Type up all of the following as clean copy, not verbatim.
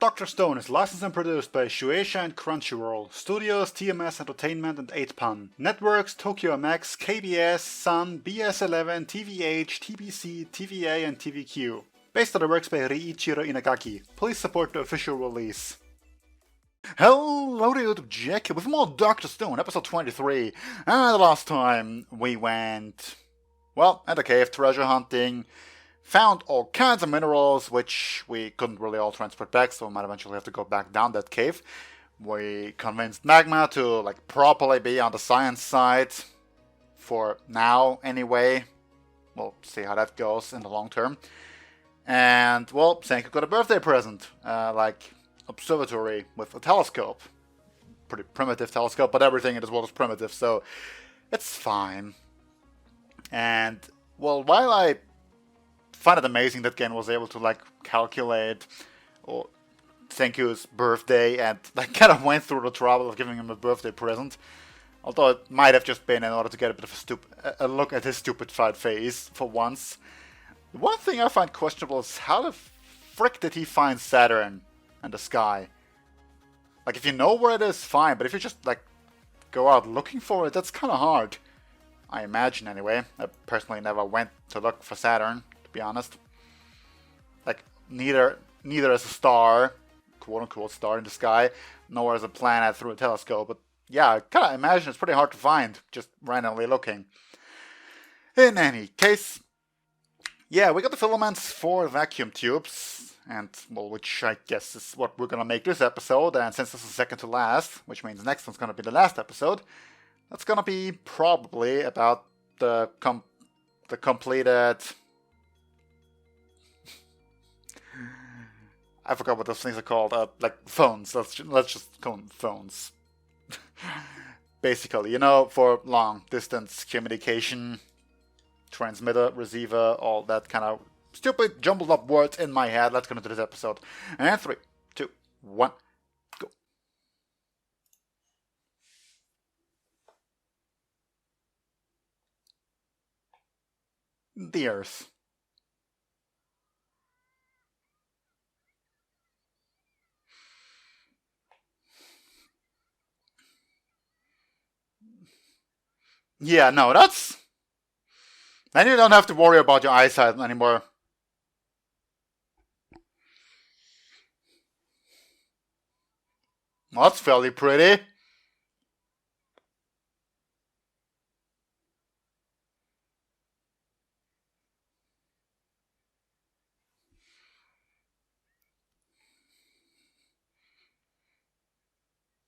Dr. Stone is licensed and produced by Shueisha and Crunchyroll, Studios, TMS Entertainment and 8pan, Networks, Tokyo MX, KBS, Sun, BS11, TVH, TBC, TVA and TVQ. Based on the works by Riichiro Inagaki. Please support the official release. Hello to YouTube, Jack, with more Dr. Stone, episode 23. And the last time we went, well, at the cave treasure hunting. Found all kinds of minerals, which we couldn't really all transport back, so we might eventually have to go back down that cave. We convinced Magma to properly be on the science side, for now anyway. We'll see how that goes in the long term. And, well, Senku got a birthday present, observatory with a telescope. Pretty primitive telescope, but everything in this world is primitive, so it's fine. And, well, while I find it amazing that Gen was able to calculate Senku's birthday and kind of went through the trouble of giving him a birthday present. Although it might have just been in order to get a bit of a look at his stupefied face for once. The one thing I find questionable is how the frick did he find Saturn and the sky? If you know where it is, fine, but if you just go out looking for it, that's kind of hard. I imagine anyway. I personally never went to look for Saturn, to be honest. Neither as a star, quote-unquote star in the sky, nor as a planet through a telescope. But yeah, I kind of imagine it's pretty hard to find, just randomly looking. In any case, yeah, we got the filaments for vacuum tubes, and, well, which I guess is what we're gonna make this episode, and since this is second to last, which means the next one's gonna be the last episode, that's gonna be probably about the completed... I forgot what those things are called. Phones. Let's just call them phones. Basically, for long distance communication, transmitter, receiver, all that kind of stupid jumbled up words in my head. Let's get into this episode. And 3, 2, 1, go. The Earth. Yeah, no, that's... Then you don't have to worry about your eyesight anymore. Well, that's fairly pretty.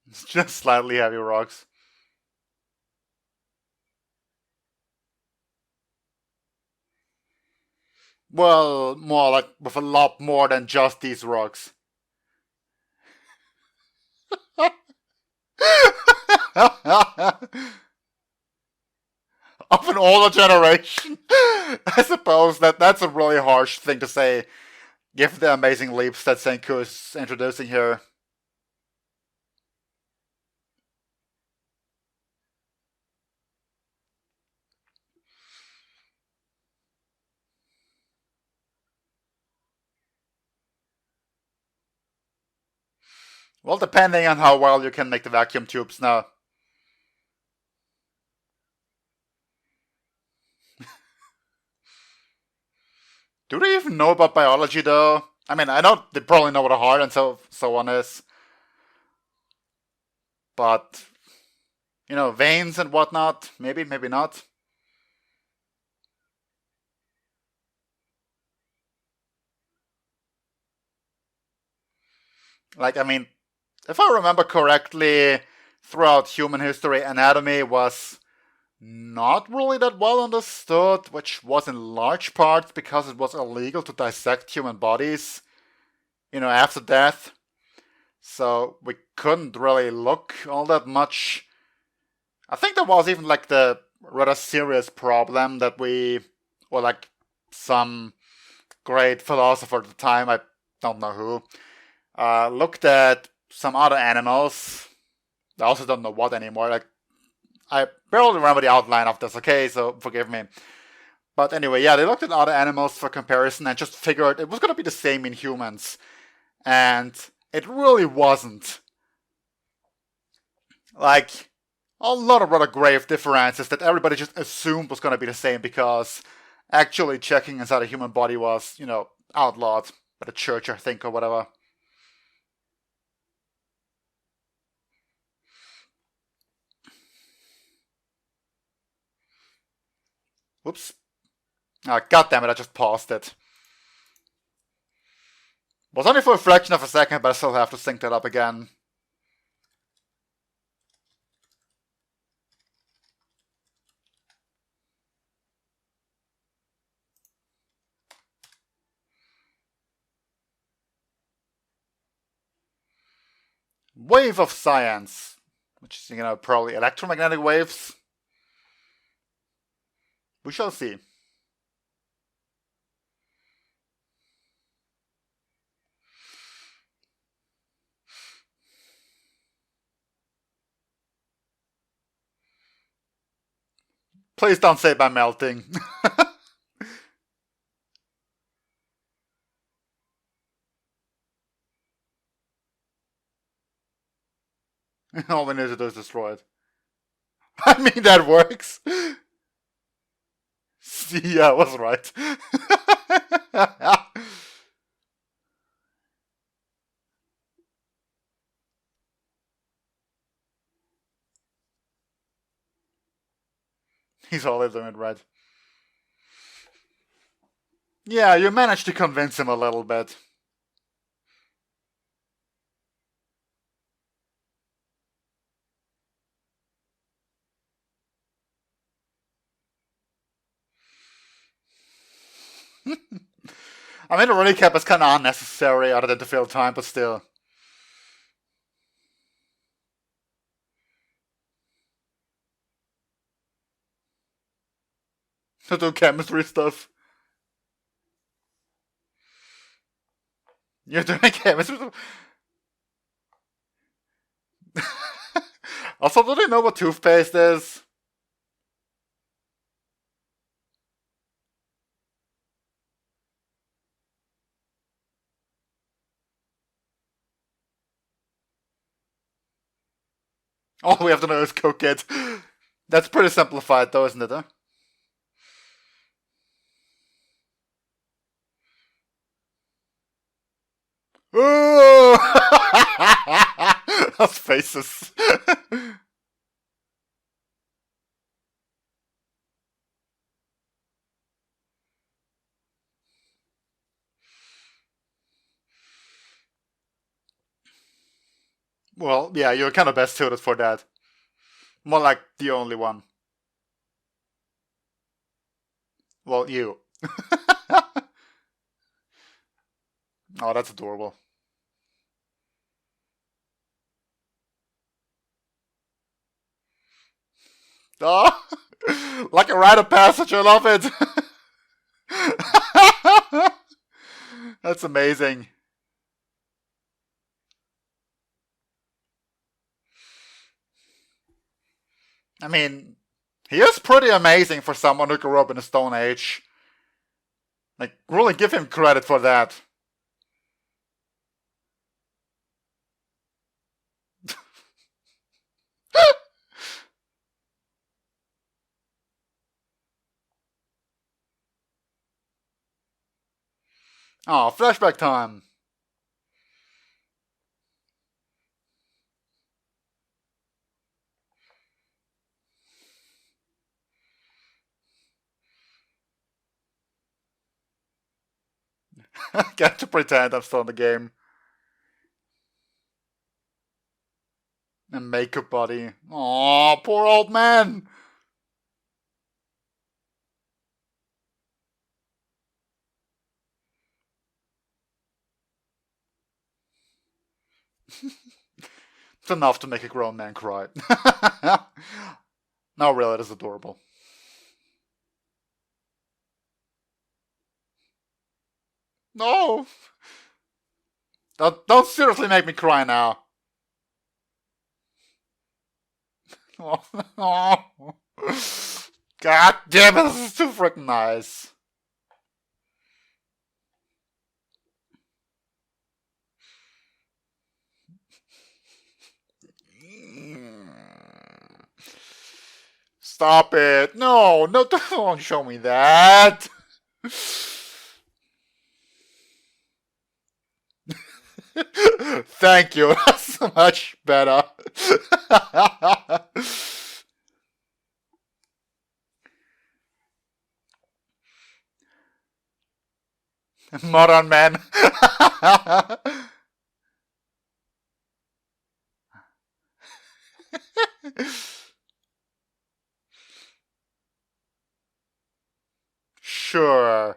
It's just slightly heavy rocks. Well, more with a lot more than just these rocks. Of an older generation. I suppose that's a really harsh thing to say, given the amazing leaps that Senku is introducing here. Well, depending on how well you can make the vacuum tubes now. Do they even know about biology, though? I mean, I know they probably know what a heart and so on is. But, veins and whatnot, maybe, maybe not. If I remember correctly, throughout human history, anatomy was not really that well understood, which was in large part because it was illegal to dissect human bodies, after death. So we couldn't really look all that much. I think there was even the rather serious problem that some great philosopher at the time, I don't know who, looked at some other animals. I also don't know what anymore. I barely remember the outline of this, okay, so forgive me. But anyway, yeah, they looked at other animals for comparison and just figured it was going to be the same in humans. And it really wasn't. Like, a lot of other grave differences that everybody just assumed was going to be the same because actually checking inside a human body was, outlawed by the church, I think, or whatever. Whoops. Ah, goddammit, I just paused it. Was only for a fraction of a second, but I still have to sync that up again. Wave of science, which is, probably electromagnetic waves. We shall see. Please don't say by melting. All we need to do is destroy it. I mean, that works. See, I was right. He's always doing it right. Yeah, you managed to convince him a little bit. I mean, the running cap is kind of unnecessary other than to fill time, but still. To do chemistry stuff. You're doing chemistry stuff? Also, do they know what toothpaste is? All we have to know is cook it. That's pretty simplified though, isn't it? Huh? Ooh! Those faces. Well, yeah, you're kind of best suited for that. More like the only one. Well, you. Oh, that's adorable. Oh, like a rite of passage, I love it. That's amazing. I mean, he is pretty amazing for someone who grew up in the Stone Age. Like, really give him credit for that. Oh, flashback time. Get to pretend I'm still in the game. And makeup body. Aw, poor old man. It's enough to make a grown man cry. No, really, it is adorable. No! Don't seriously make me cry now. Oh. God damn it, this is too freaking nice. stop it. No, don't show me that. Thank you. That's much better. Modern man. Sure.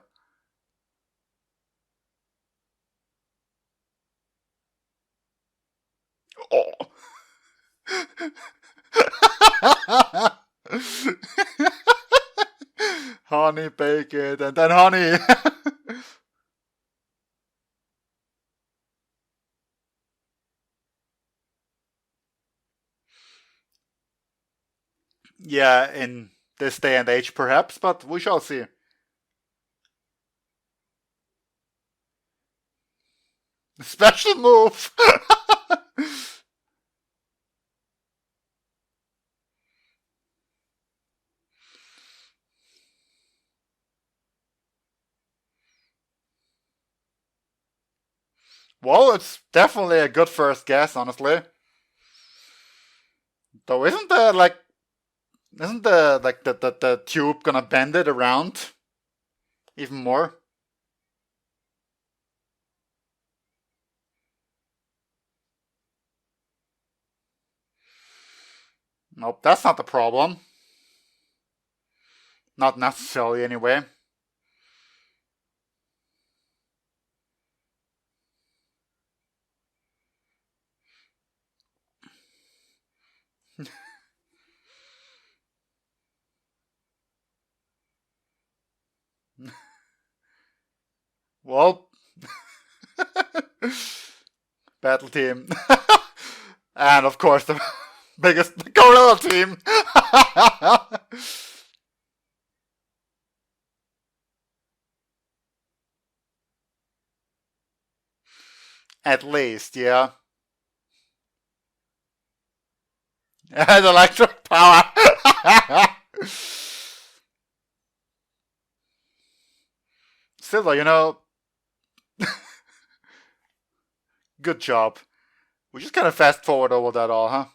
Oh. Honey, bake it, and then honey. Yeah, in this day and age, perhaps, but we shall see. Special move! Well, it's definitely a good first guess, honestly. Though isn't the tube gonna bend it around even more? Nope, that's not the problem. Not necessarily, anyway. Well, battle team. And of course, the biggest gorilla team. At least, yeah. And electric power. Silva, good job. We just kind of fast forward over that all, huh?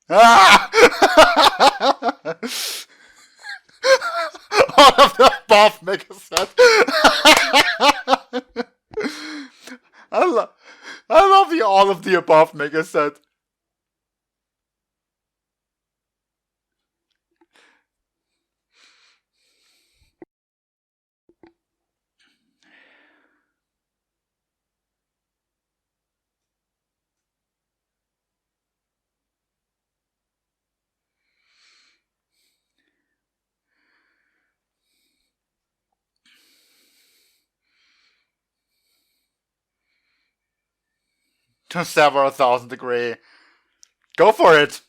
Ah! All of the above make a set. I love the all of the above make a set. To several thousand degree. Go for it.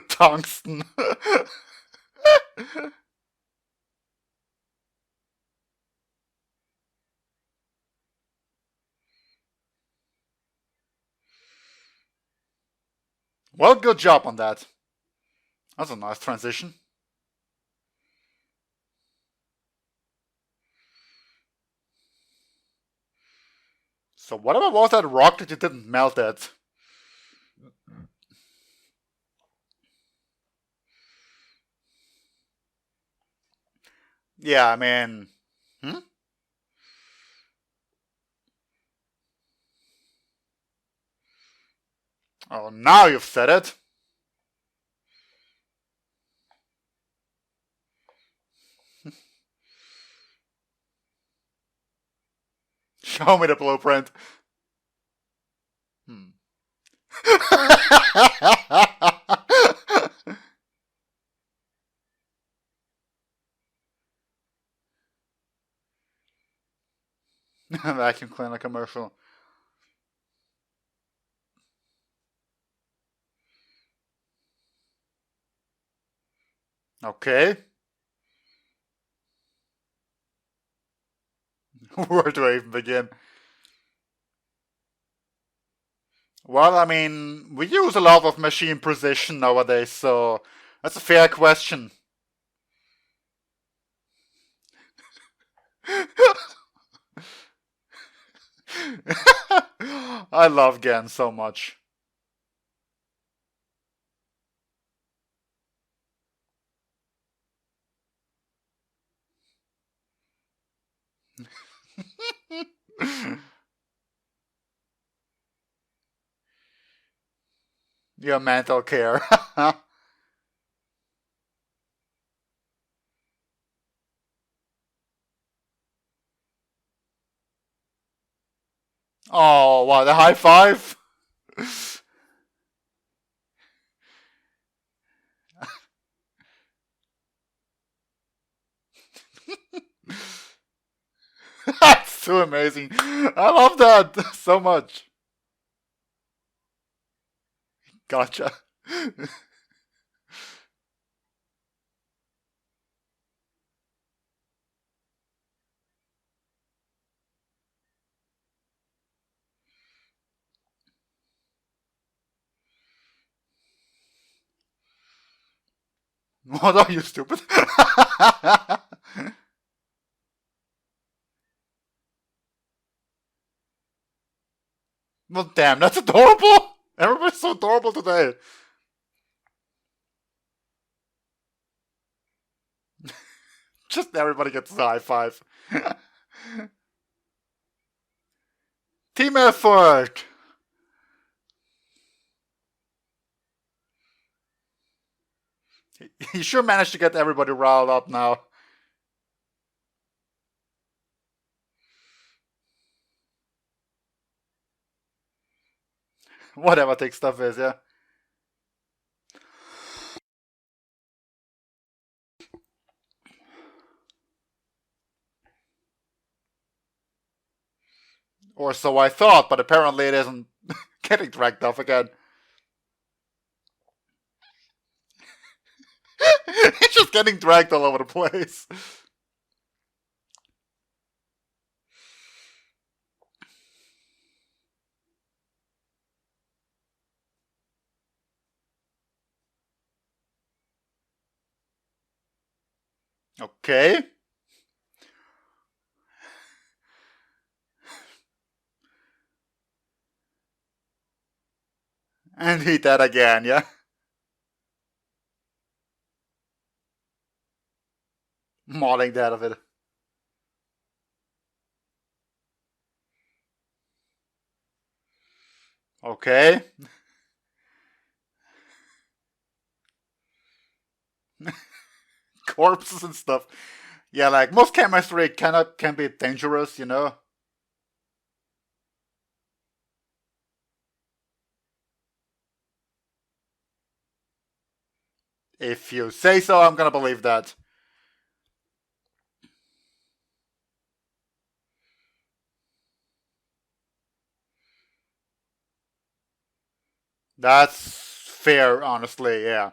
Tungsten. Well, good job on that. That's a nice transition. So whatever was that rock that you didn't melt it? Yeah, I mean... Oh, now you've said it. Show me the blueprint. Vacuum cleaner commercial. Okay. Where do I even begin? Well, I mean, we use a lot of machine precision nowadays, so that's a fair question. I love Gan so much. Your mental care. Oh, wow, the high five? That's so amazing. I love that so much. Gotcha. What are you, stupid? Well, damn, that's adorable. Everybody's so adorable today. Just everybody gets a high five. Team effort. He sure managed to get everybody riled up now. Whatever thick stuff is, yeah. Or so I thought, but apparently it isn't getting dragged off again. It's just getting dragged all over the place. Okay. And he did again, yeah? Mauling that of it. Okay. Corpses and stuff. Yeah, like most chemistry can be dangerous, you know? If you say so, I'm gonna believe that. That's fair, honestly, yeah.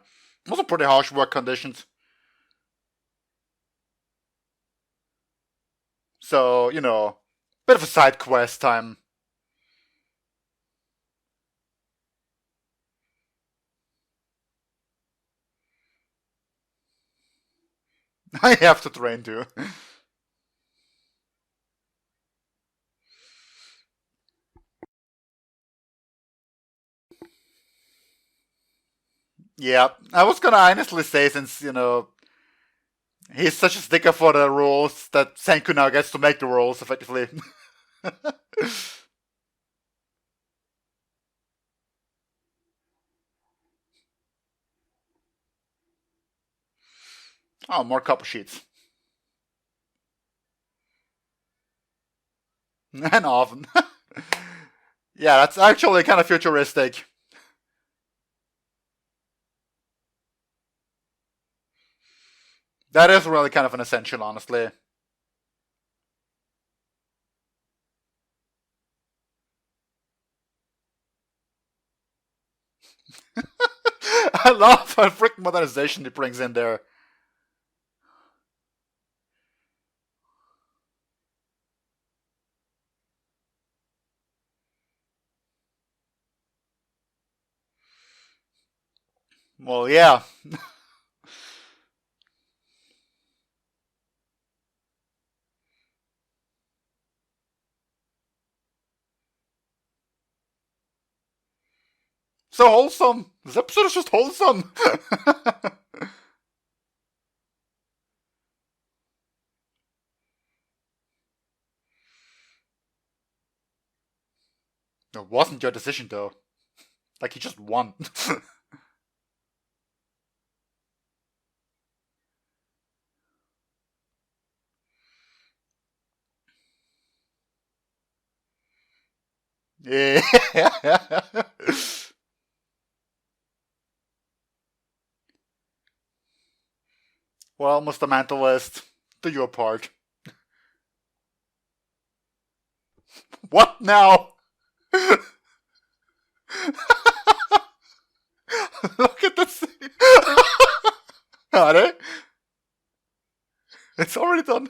Also pretty harsh work conditions. So, you know, bit of a side quest time. I have to train too. Yeah, I was gonna honestly say, since, you know, he's such a sticker for the rules, that Senku now gets to make the rules, effectively. Oh, more copper sheets. And often. Yeah, that's actually kind of futuristic. That is really kind of an essential, honestly. I love how freaking modernization he brings in there. Well, yeah. So wholesome. This episode is just wholesome. It wasn't your decision, though. Like, he just won. Yeah. Well, Mr. Mentalist, do your part. What now? Look at this. Are they? It's already done.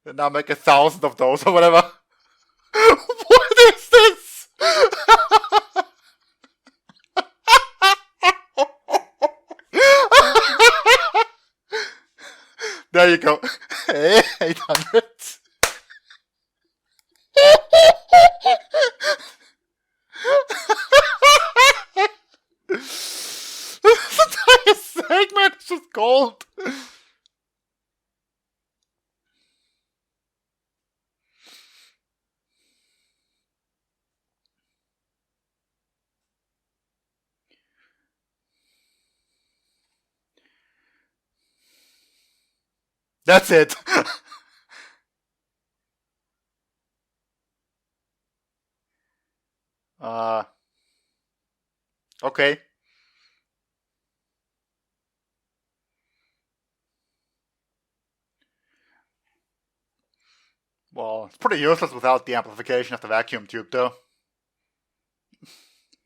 And now make 1,000 of those or whatever. What is this? There you go. 800. This entire segment is just gold. That's it. Okay. Well, it's pretty useless without the amplification of the vacuum tube, though.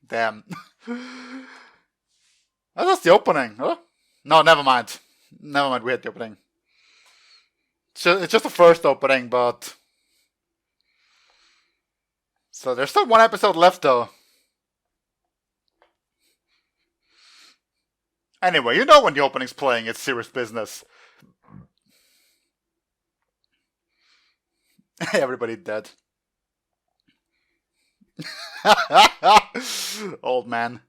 Damn. That's just the opening, huh? No, never mind. Never mind, we had the opening. It's just the first opening, but... So there's still one episode left, though. Anyway, you know when the opening's playing, it's serious business. Everybody dead. Old man.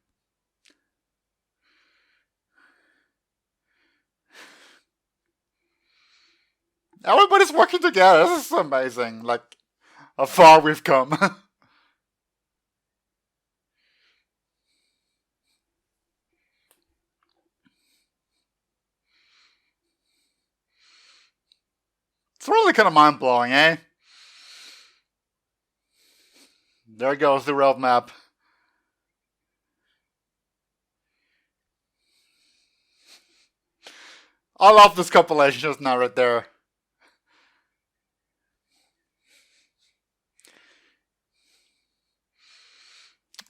Everybody's working together. This is amazing. Like, how far we've come. It's really kind of mind-blowing, eh? There goes the road map. I love this compilation just now right there.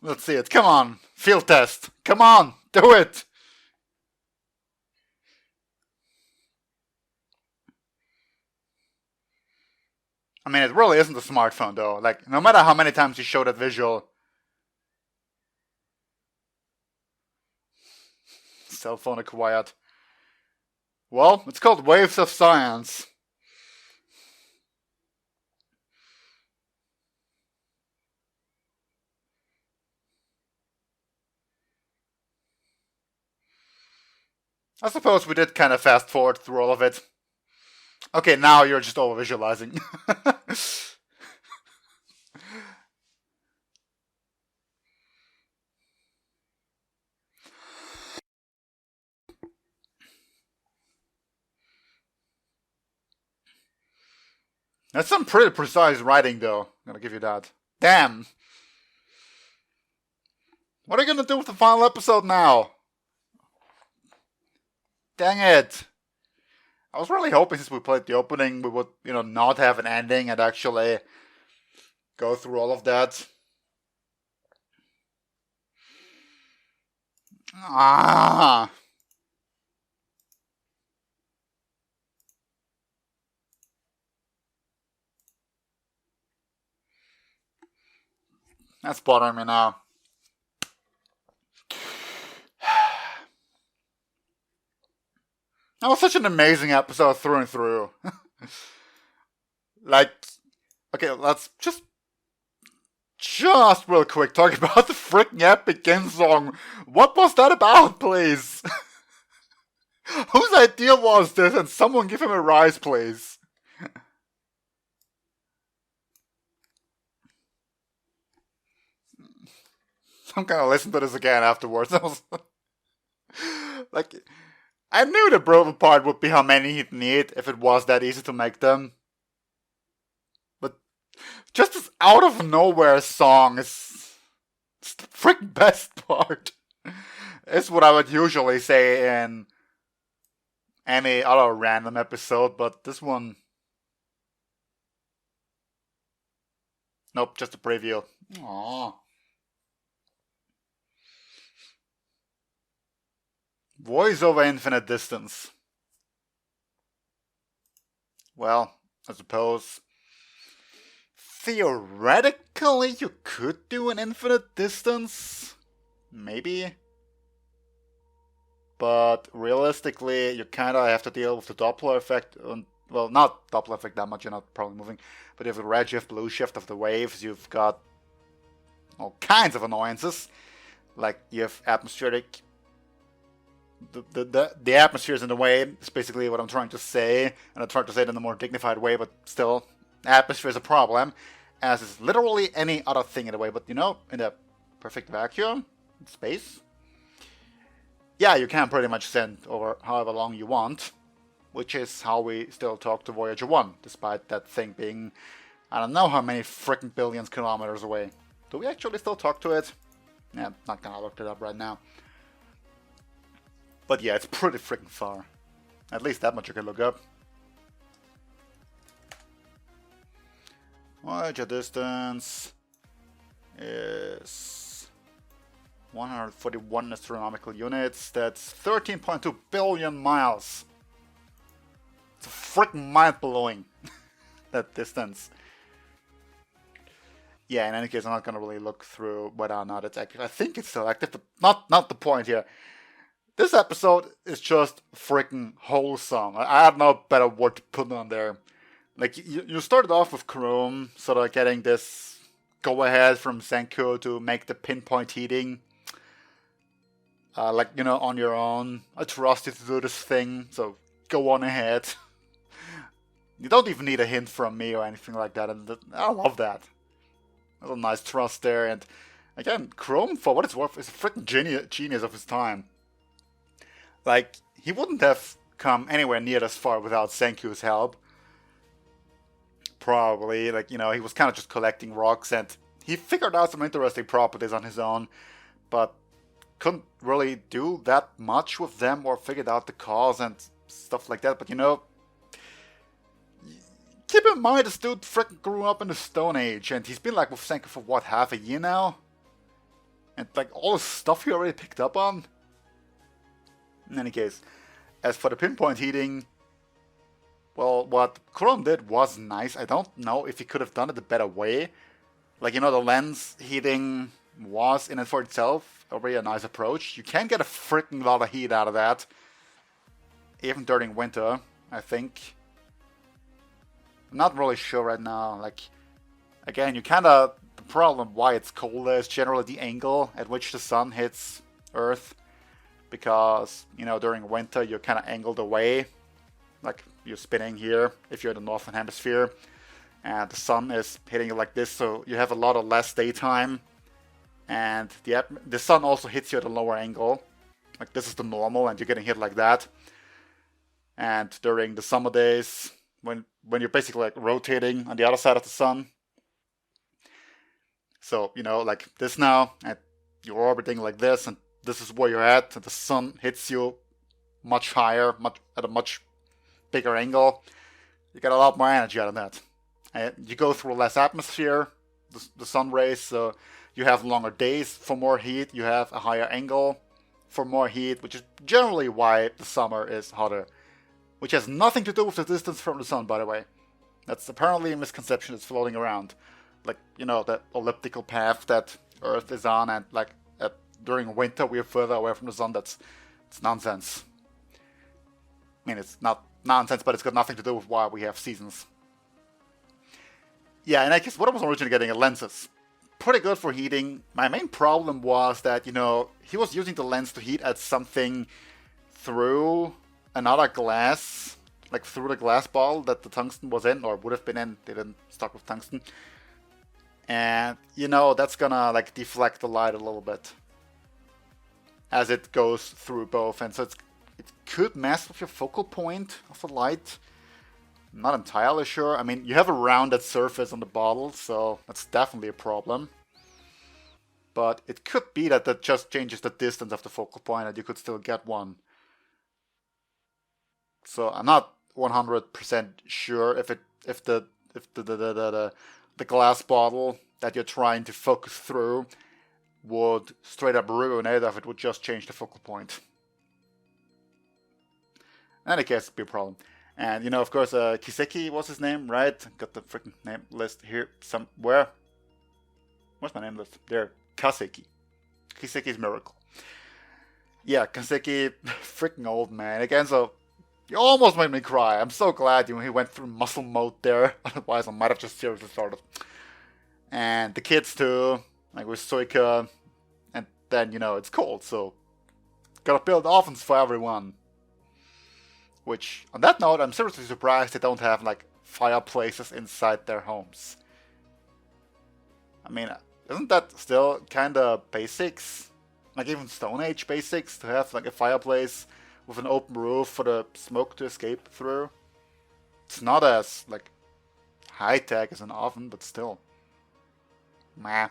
Let's see it. Come on. Field test. Come on. Do it. I mean, it really isn't a smartphone, though. Like, no matter how many times you show that visual. Cell phone acquired. Well, it's called Waves of Science. I suppose we did kind of fast forward through all of it. Okay, now you're just over visualizing. That's some pretty precise writing, though. I'm gonna give you that. Damn. What are you gonna do with the final episode now? Dang it. I was really hoping since we played the opening, we would, not have an ending and actually go through all of that. Ah. That's bothering me now. That was such an amazing episode through and through. Like, okay, let's just real quick talk about the freaking epic end song. What was that about, please? Whose idea was this? And someone give him a rise, please. I'm gonna listen to this again afterwards. Like, I knew the broken part would be how many he'd need if it was that easy to make them. But just this out of nowhere song is the freaking best part. It's what I would usually say in any other random episode, but this one... Nope, just a preview. Aww. Voice over infinite distance. Well, I suppose theoretically you could do an infinite distance. Maybe. But realistically, you kinda have to deal with the Doppler effect. Well, not Doppler effect that much, you're not probably moving. But you have the redshift, blue shift of the waves, you've got all kinds of annoyances. Like, you have atmospheric... The atmosphere is in the way, is basically what I'm trying to say. And I'm trying to say it in a more dignified way, but still, atmosphere is a problem. As is literally any other thing in the way. But you know, in a perfect vacuum, space, yeah, you can pretty much send over however long you want. Which is how we still talk to Voyager 1, despite that thing being, I don't know how many freaking billions kilometers away. Do we actually still talk to it? Yeah, I'm not gonna look it up right now. But yeah, it's pretty freaking far. At least that much you can look up. Voyager distance is 141 astronomical units. That's 13.2 billion miles. It's freaking mind-blowing, that distance. Yeah, in any case, I'm not gonna really look through whether or not it's active. I think it's still active, but not the point here. This episode is just freaking wholesome. I have no better word to put on there. Like, you started off with Chrome, sort of getting this go-ahead from Senku to make the pinpoint heating. Like, you know, on your own. I trust you to do this thing, so go on ahead. You don't even need a hint from me or anything like that, and I love that. There's a nice trust there, and again, Chrome, for what it's worth, is a freaking genius of his time. Like, he wouldn't have come anywhere near this far without Senku's help. Probably, like, you know, he was kind of just collecting rocks, and he figured out some interesting properties on his own, but couldn't really do that much with them or figured out the cause and stuff like that. But, you know, keep in mind this dude freaking grew up in the Stone Age, and he's been, like, with Senku for, what, half a year now? And, like, all the stuff he already picked up on? In any case, as for the pinpoint heating, well, what Chrome did was nice. I don't know if he could have done it a better way. Like, you know, the lens heating was, in and for itself, already a nice approach. You can get a freaking lot of heat out of that. Even during winter, I think. I'm not really sure right now. Like, again, you kind of... The problem why it's colder is generally the angle at which the sun hits Earth. Because, you know, during winter, you're kind of angled away. Like, you're spinning here, if you're in the northern hemisphere. And the sun is hitting you like this, so you have a lot of less daytime. And the sun also hits you at a lower angle. Like, this is the normal, and you're getting hit like that. And during the summer days, when you're basically, like, rotating on the other side of the sun. So, you know, like this now, and you're orbiting like this, and this is where you're at, and the sun hits you much higher, at a much bigger angle. You get a lot more energy out of that. And you go through less atmosphere, the sun rays, so you have longer days for more heat, you have a higher angle for more heat, which is generally why the summer is hotter. Which has nothing to do with the distance from the sun, by the way. That's apparently a misconception that's floating around. Like, you know, the elliptical path that Earth is on, and like during winter we're further away from the sun. It's nonsense. I mean, it's not nonsense, but it's got nothing to do with why we have seasons. Yeah, and I guess what I was originally getting at lenses. Pretty good for heating. My main problem was that, you know, he was using the lens to heat at something through another glass, like through the glass bottle that the tungsten was in, or would have been in. They didn't stock with tungsten. And, you know, that's gonna, like, deflect the light a little bit as it goes through both. And so it could mess with your focal point of the light. I'm not entirely sure. I mean, you have a rounded surface on the bottle, so that's definitely a problem. But it could be that that just changes the distance of the focal point and you could still get one. So I'm not 100% sure if the glass bottle that you're trying to focus through would straight up ruin it, or if it would just change the focal point. In any case, it'd be a problem. And, you know, of course, Kiseki was his name, right? Got the freaking name list here somewhere. Where's my name list? There, Kaseki. Kiseki's Miracle. Yeah, Kaseki, freaking old man. Again, so, you almost made me cry. I'm so glad he went through muscle mode there. Otherwise, I might have just seriously started. And the kids too, like with Suika. And then, you know, it's cold, so gotta build ovens for everyone. Which, on that note, I'm seriously surprised they don't have, like, fireplaces inside their homes. I mean, isn't that still kinda basics? Like, even Stone Age basics, to have, like, a fireplace with an open roof for the smoke to escape through? It's not as, like, high-tech as an oven, but still. Meh. I'm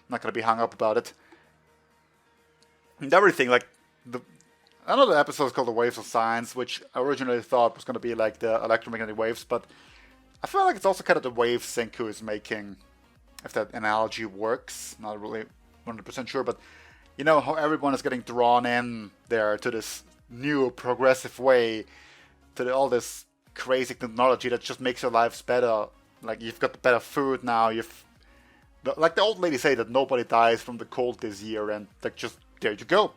not gonna be hung up about it. And everything, like, another episode is called The Waves of Science, which I originally thought was going to be like the electromagnetic waves, but I feel like it's also kind of the waves Senku is making, if that analogy works. Not really 100% sure, but you know how everyone is getting drawn in there to this new progressive way, to all this crazy technology that just makes your lives better. Like, you've got the better food now, like the old lady say that nobody dies from the cold this year, and like, just there you go.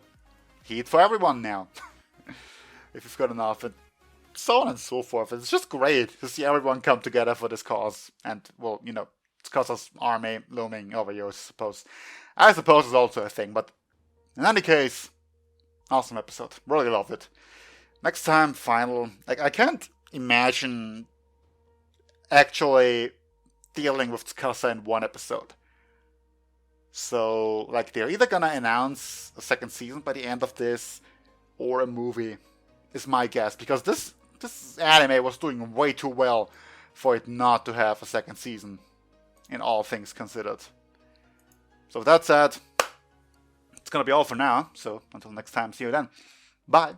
Heat for everyone now. If you've got enough, and so on and so forth. It's just great to see everyone come together for this cause. And, well, you know, it's Costa's army looming over you, I suppose. I suppose it's also a thing, but in any case, awesome episode. Really loved it. Next time, final. Like, I can't imagine actually dealing with Tsukasa in one episode. So, like, they're either gonna announce a second season by the end of this, or a movie, is my guess. Because this anime was doing way too well for it not to have a second season, in all things considered. So with that said, it's gonna be all for now. So, until next time, see you then. Bye!